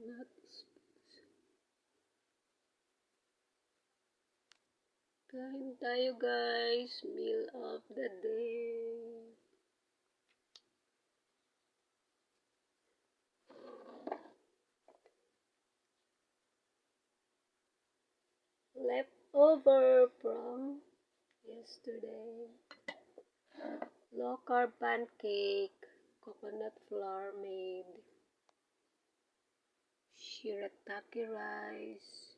Not kain tayo guys, meal of the day. Leftover from yesterday. Low carb pancake, coconut flour made, shirataki rice,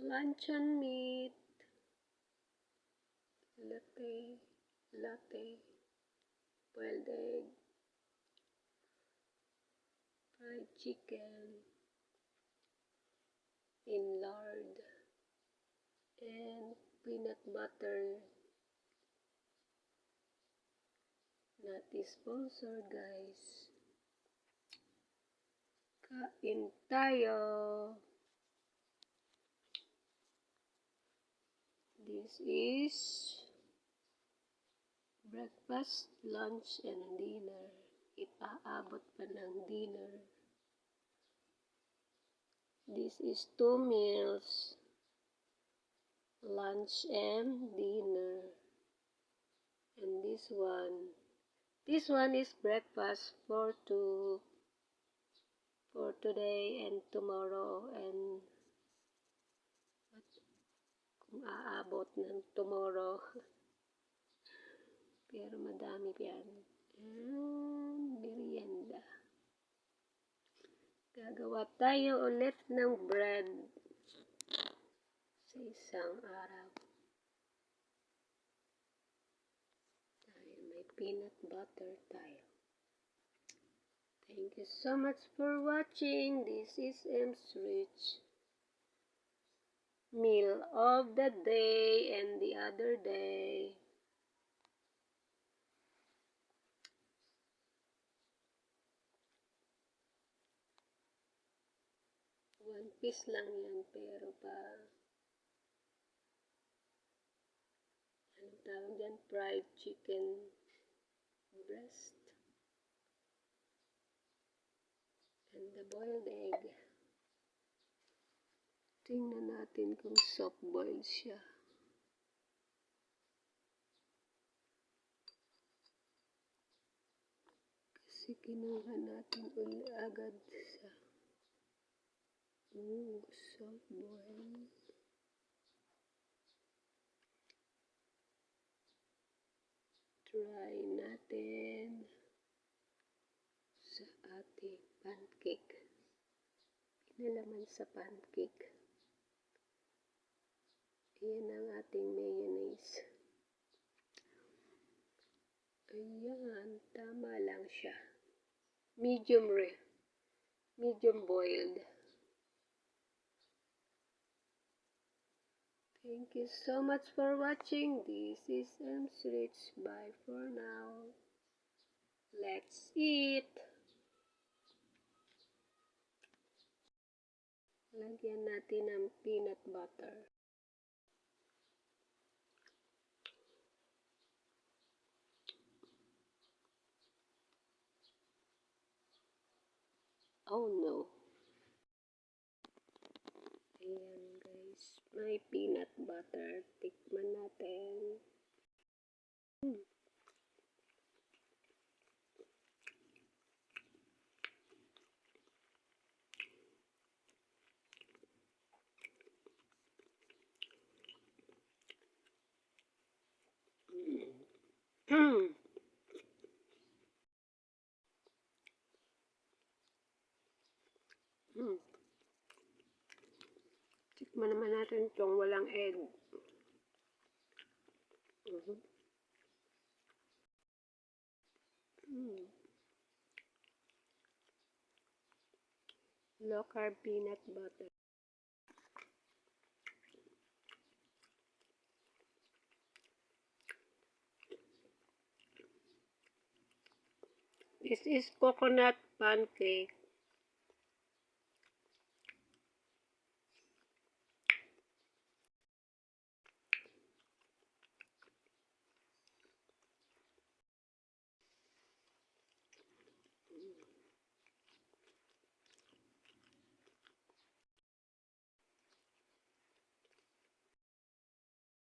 luncheon meat, latte, boiled egg, fried chicken in lard, and peanut butter. Not sponsored guys. Kain tayo. This is breakfast, lunch, and dinner. Itaabot pa ng dinner. This is 2 meals. Lunch and dinner. And this one is breakfast for today and tomorrow, and kung aabot ng tomorrow. Pero madami yan. And merienda. Gagawa tayo ulit ng bread sa isang araw. May peanut butter tayo. Thank you so much for watching. This is M's Rich meal of the day and the other day. One piece lang yan, pero anong tawag dyan? Fried chicken breast and the boiled egg. Tingnan natin kung soft boiled siya. Kasi kinuha natin agad sa soft boiled. Try natin sa ating pancake. Pinalaman sa pancake. Ayan ang ating mayonnaise. Ayan, tama lang siya. Medium boiled. Thank you so much for watching. This is M's Rich. Bye for now. Let's eat. Lagyan natin ng peanut butter. Oh no. Ayan guys, may peanut butter. Tikman natin. Tikman naman natin itong walang egg. Low carb peanut butter. This is coconut pancake.